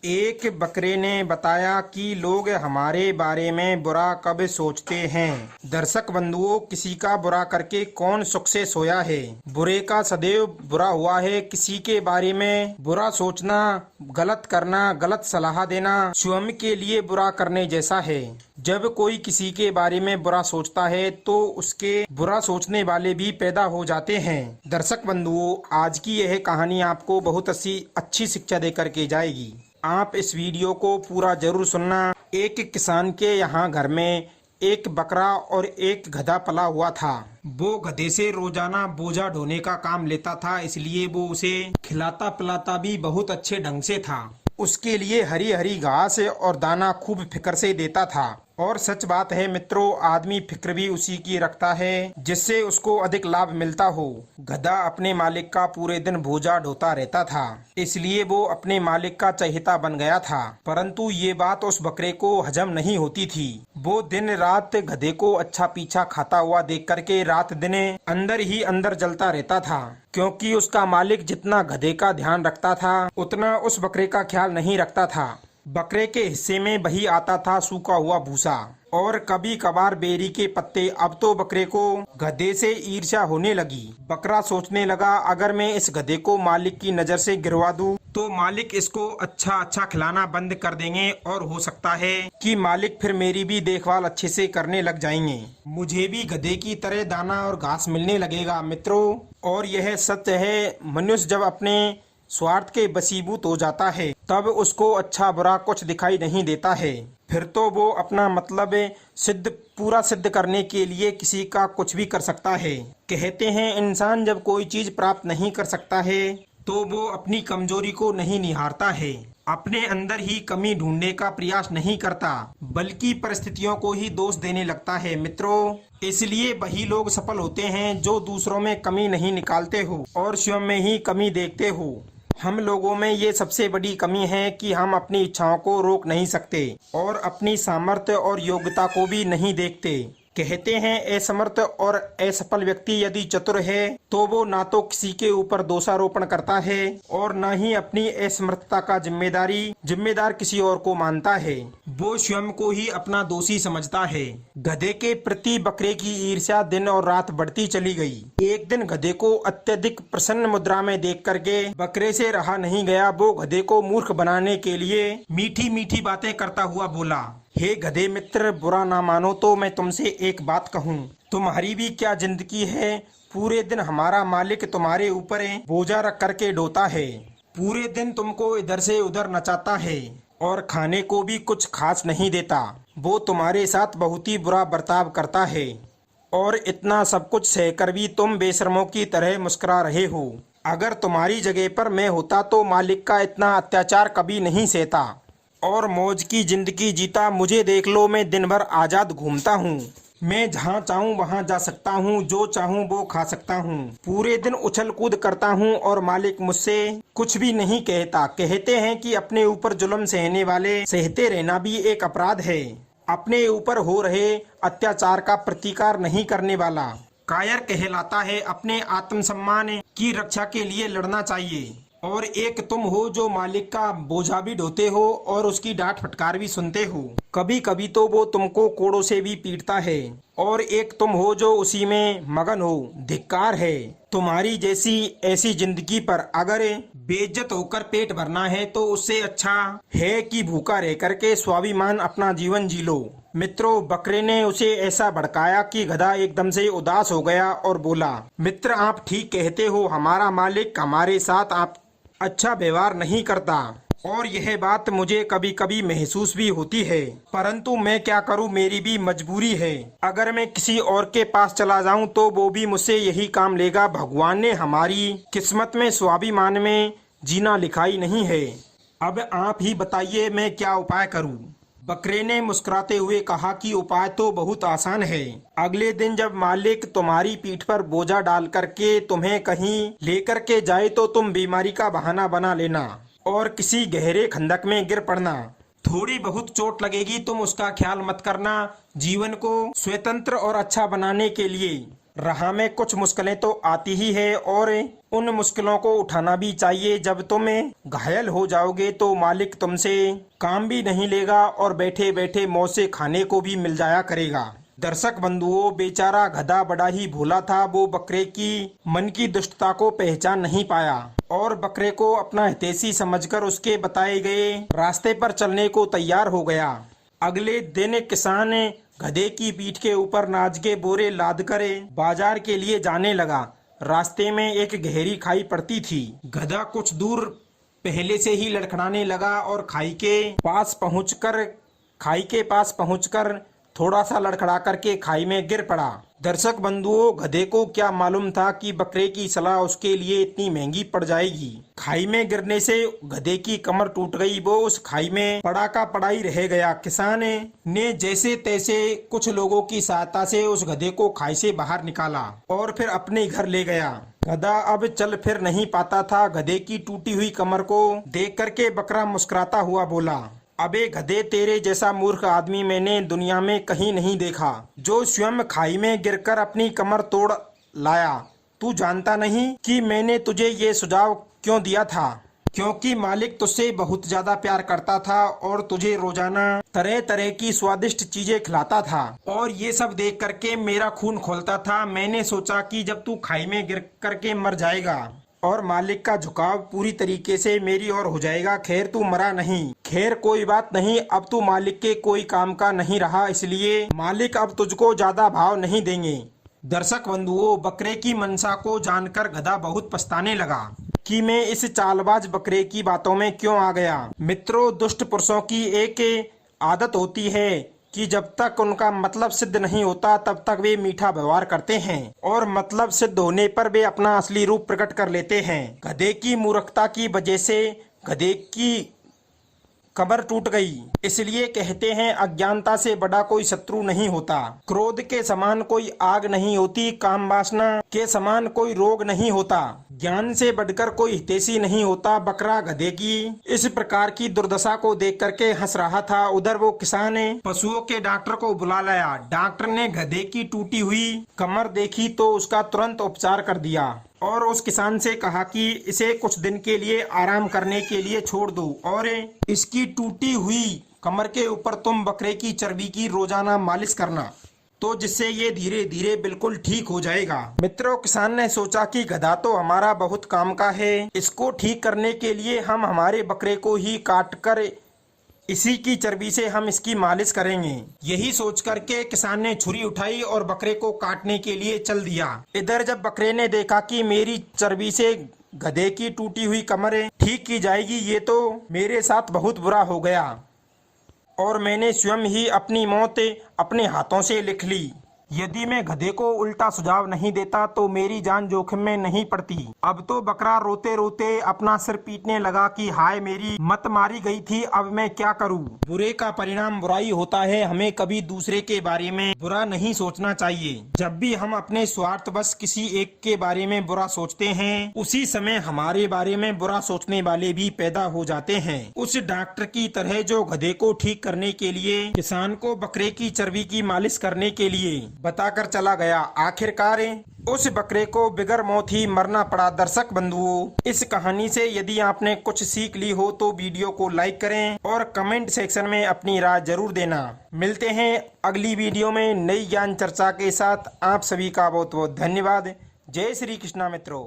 एक बकरे ने बताया कि लोग हमारे बारे में बुरा कब सोचते हैं। दर्शक बंधुओं, किसी का बुरा करके कौन सुख से सोया है। बुरे का सदैव बुरा हुआ है। किसी के बारे में बुरा सोचना, गलत करना, गलत सलाह देना स्वयं के लिए बुरा करने जैसा है। जब कोई किसी के बारे में बुरा सोचता है तो उसके बुरा सोचने वाले भी पैदा हो जाते हैं। दर्शक बंधुओं, आज की यह कहानी आपको बहुत अच्छी शिक्षा देकर के जाएगी। आप इस वीडियो को पूरा जरूर सुनना। एक किसान के यहाँ घर में एक बकरा और एक गधा पला हुआ था। वो गधे से रोजाना बोझा ढोने का काम लेता था, इसलिए वो उसे खिलाता पिलाता भी बहुत अच्छे ढंग से था। उसके लिए हरी हरी घास और दाना खूब फिक्र से देता था। और सच बात है मित्रों, आदमी फिक्र भी उसी की रखता है जिससे उसको अधिक लाभ मिलता हो। गधा अपने मालिक का पूरे दिन बोझा ढोता रहता था, इसलिए वो अपने मालिक का चहेता बन गया था। परंतु ये बात उस बकरे को हजम नहीं होती थी। वो दिन रात गधे को अच्छा पीछा खाता हुआ देख करके रात दिन अंदर ही अंदर जलता रहता था, क्योंकि उसका मालिक जितना गधे का ध्यान रखता था उतना उस बकरे का ख्याल नहीं रखता था। बकरे के हिस्से में वही आता था सूखा हुआ भूसा और कभी कभार बेरी के पत्ते। अब तो बकरे को गधे से ईर्ष्या होने लगी। बकरा सोचने लगा, अगर मैं इस गधे को मालिक की नजर से गिरवा दूं तो मालिक इसको अच्छा खिलाना बंद कर देंगे और हो सकता है कि मालिक फिर मेरी भी देखभाल अच्छे से करने लग जाएंगे। मुझे भी गधे की तरह दाना और घास मिलने लगेगा मित्रों। और यह सत्य है, मनुष्य जब अपने स्वार्थ के बसीभूत हो जाता है तब उसको अच्छा बुरा कुछ दिखाई नहीं देता है। फिर तो वो अपना मतलब पूरा सिद्ध करने के लिए किसी का कुछ भी कर सकता है। कहते हैं इंसान जब कोई चीज प्राप्त नहीं कर सकता है तो वो अपनी कमजोरी को नहीं निहारता है, अपने अंदर ही कमी ढूंढने का प्रयास नहीं करता, बल्कि परिस्थितियों को ही दोष देने लगता है मित्रों। इसलिए वही लोग सफल होते हैं जो दूसरों में कमी नहीं निकालते हो और स्वयं में ही कमी देखते हो। हम लोगों में ये सबसे बड़ी कमी है कि हम अपनी इच्छाओं को रोक नहीं सकते और अपनी सामर्थ्य और योग्यता को भी नहीं देखते। कहते हैं असमर्थ और असफल व्यक्ति यदि चतुर है तो वो ना तो किसी के ऊपर दोषारोपण करता है और न ही अपनी असमर्थता का जिम्मेदार किसी और को मानता है। वो स्वयं को ही अपना दोषी समझता है। गधे के प्रति बकरे की ईर्ष्या दिन और रात बढ़ती चली गई। एक दिन गधे को अत्यधिक प्रसन्न मुद्रा में देख करके बकरे से रहा नहीं गया। वो गधे को मूर्ख बनाने के लिए मीठी मीठी बातें करता हुआ बोला, हे गधे मित्र, बुरा ना मानो तो मैं तुमसे एक बात कहूँ, तुम्हारी भी क्या जिंदगी है। पूरे दिन हमारा मालिक तुम्हारे ऊपर बोझा रख करके ढोता है, पूरे दिन तुमको इधर से उधर नचाता है और खाने को भी कुछ खास नहीं देता। वो तुम्हारे साथ बहुत ही बुरा बर्ताव करता है और इतना सब कुछ सहकर भी तुम बेशर्मों की तरह मुस्कुरा रहे हो। अगर तुम्हारी जगह पर मैं होता तो मालिक का इतना अत्याचार कभी नहीं सहता और मौज की जिंदगी जीता। मुझे देख लो, मैं दिन भर आजाद घूमता हूँ। मैं जहाँ चाहूँ वहाँ जा सकता हूँ, जो चाहूँ वो खा सकता हूँ, पूरे दिन उछल कूद करता हूँ और मालिक मुझसे कुछ भी नहीं कहता। कहते हैं कि अपने ऊपर जुल्म सहने वाले सहते रहना भी एक अपराध है। अपने ऊपर हो रहे अत्याचार का प्रतिकार नहीं करने वाला कायर कहलाता है। अपने आत्मसम्मान की रक्षा के लिए लड़ना चाहिए। और एक तुम हो जो मालिक का बोझा भी ढोते हो और उसकी डांट फटकार भी सुनते हो। कभी कभी तो वो तुमको कोड़ों से भी पीटता है। और एक तुम हो जो उसी में मगन हो। धिक्कार है तुम्हारी जैसी ऐसी जिंदगी पर। अगर बेइज्जत होकर पेट भरना है तो उससे अच्छा है कि भूखा रह करके स्वाभिमान अपना जीवन जी लो। मित्रों, बकरे ने उसे ऐसा भड़काया कि गधा एकदम से उदास हो गया और बोला, मित्र आप ठीक कहते हो, हमारा मालिक हमारे साथ आप अच्छा व्यवहार नहीं करता और यह बात मुझे कभी कभी महसूस भी होती है, परंतु मैं क्या करूं, मेरी भी मजबूरी है। अगर मैं किसी और के पास चला जाऊं तो वो भी मुझसे यही काम लेगा। भगवान ने हमारी किस्मत में स्वाभिमान में जीना लिखाई नहीं है। अब आप ही बताइए मैं क्या उपाय करूं। बकरे ने मुस्कुराते हुए कहा कि उपाय तो बहुत आसान है। अगले दिन जब मालिक तुम्हारी पीठ पर बोझा डाल करके तुम्हें कहीं लेकर के जाए तो तुम बीमारी का बहाना बना लेना और किसी गहरे खंदक में गिर पड़ना। थोड़ी बहुत चोट लगेगी, तुम उसका ख्याल मत करना। जीवन को स्वतंत्र और अच्छा बनाने के लिए राह में कुछ मुश्किलें तो आती ही है और उन मुश्किलों को उठाना भी चाहिए। जब तुम घायल हो जाओगे तो मालिक तुमसे काम भी नहीं लेगा और बैठे बैठे मौज से खाने को भी मिल जाया करेगा। दर्शक बंधुओं, बेचारा गधा बड़ा ही भोला था। वो बकरे की मन की दुष्टता को पहचान नहीं पाया और बकरे को अपना हितैषी समझकर उसके बताए गए रास्ते पर चलने को तैयार हो गया। अगले दिन किसान गधे की पीठ के ऊपर नाज के बोरे लाद कर बाजार के लिए जाने लगा। रास्ते में एक गहरी खाई पड़ती थी। गधा कुछ दूर पहले से ही लड़खड़ाने लगा और खाई के पास पहुंचकर थोड़ा सा लड़खड़ा करके खाई में गिर पड़ा। दर्शक बंधुओं, गधे को क्या मालूम था कि बकरे की सलाह उसके लिए इतनी महंगी पड़ जाएगी। खाई में गिरने से गधे की कमर टूट गई। वो उस खाई में पड़ा का पड़ा ही रह गया। किसान ने जैसे तैसे कुछ लोगों की सहायता से उस गधे को खाई से बाहर निकाला और फिर अपने घर ले गया। गधा अब चल फिर नहीं पाता था। गधे की टूटी हुई कमर को देख करके बकरा मुस्कुराता हुआ बोला, अबे गधे, तेरे जैसा मूर्ख आदमी मैंने दुनिया में कहीं नहीं देखा, जो स्वयं खाई में गिरकर अपनी कमर तोड़ लाया। तू जानता नहीं कि मैंने तुझे ये सुझाव क्यों दिया था? क्योंकि मालिक तुझसे बहुत ज्यादा प्यार करता था और तुझे रोजाना तरह तरह की स्वादिष्ट चीजें खिलाता था और ये सब देख करके मेरा खून खौलता था। मैंने सोचा कि जब तू खाई में गिर करके मर जाएगा और मालिक का झुकाव पूरी तरीके से मेरी ओर हो जाएगा। खैर, तू मरा नहीं। खैर, कोई बात नहीं। अब तू मालिक के कोई काम का नहीं रहा, इसलिए मालिक अब तुझको ज्यादा भाव नहीं देंगे। दर्शक बंधुओं, बकरे की मनसा को जानकर गधा बहुत पछताने लगा कि मैं इस चालबाज बकरे की बातों में क्यों आ गया। मित्रों, दुष्ट पुरुषों की एक आदत होती है कि जब तक उनका मतलब सिद्ध नहीं होता तब तक वे मीठा व्यवहार करते हैं और मतलब सिद्ध होने पर वे अपना असली रूप प्रकट कर लेते हैं। गधे की मूर्खता की वजह से गधे की कमर टूट गई। इसलिए कहते हैं, अज्ञानता से बड़ा कोई शत्रु नहीं होता। क्रोध के समान कोई आग नहीं होती, काम वासना के समान कोई रोग नहीं होता, ज्ञान से बढ़कर कोई हितैषी नहीं होता। बकरा गधे की इस प्रकार की दुर्दशा को देख करके हंस रहा था। उधर वो किसान ने पशुओं के डॉक्टर को बुला लाया। डॉक्टर ने गधे की टूटी हुई कमर देखी तो उसका तुरंत उपचार कर दिया और उस किसान से कहा कि इसे कुछ दिन के लिए आराम करने के लिए छोड़ दो और इसकी टूटी हुई कमर के ऊपर तुम बकरे की चर्बी की रोजाना मालिश करना, तो जिससे ये धीरे धीरे बिल्कुल ठीक हो जाएगा। मित्रों, किसान ने सोचा कि गधा तो हमारा बहुत काम का है, इसको ठीक करने के लिए हम हमारे बकरे को ही काट कर इसी की चर्बी से हम इसकी मालिश करेंगे। यही सोच करके किसान ने छुरी उठाई और बकरे को काटने के लिए चल दिया। इधर जब बकरे ने देखा कि मेरी चर्बी से गधे की टूटी हुई कमर ठीक की जाएगी, ये तो मेरे साथ बहुत बुरा हो गया और मैंने स्वयं ही अपनी मौत अपने हाथों से लिख ली। यदि मैं गधे को उल्टा सुझाव नहीं देता तो मेरी जान जोखिम में नहीं पड़ती। अब तो बकरा रोते रोते अपना सिर पीटने लगा कि हाय, मेरी मत मारी गई थी, अब मैं क्या करूं। बुरे का परिणाम बुराई होता है। हमें कभी दूसरे के बारे में बुरा नहीं सोचना चाहिए। जब भी हम अपने स्वार्थवश किसी एक के बारे में बुरा सोचते हैं, उसी समय हमारे बारे में बुरा सोचने वाले भी पैदा हो जाते हैं। उस डॉक्टर की तरह जो गधे को ठीक करने के लिए किसान को बकरे की चर्बी की मालिश करने के लिए बताकर चला गया, आखिरकार उस बकरे को बिगर मौत ही मरना पड़ा। दर्शक बंधुओं, इस कहानी से यदि आपने कुछ सीख ली हो तो वीडियो को लाइक करें और कमेंट सेक्शन में अपनी राय जरूर देना। मिलते हैं अगली वीडियो में नई ज्ञान चर्चा के साथ। आप सभी का बहुत बहुत धन्यवाद। जय श्री कृष्णा मित्रों।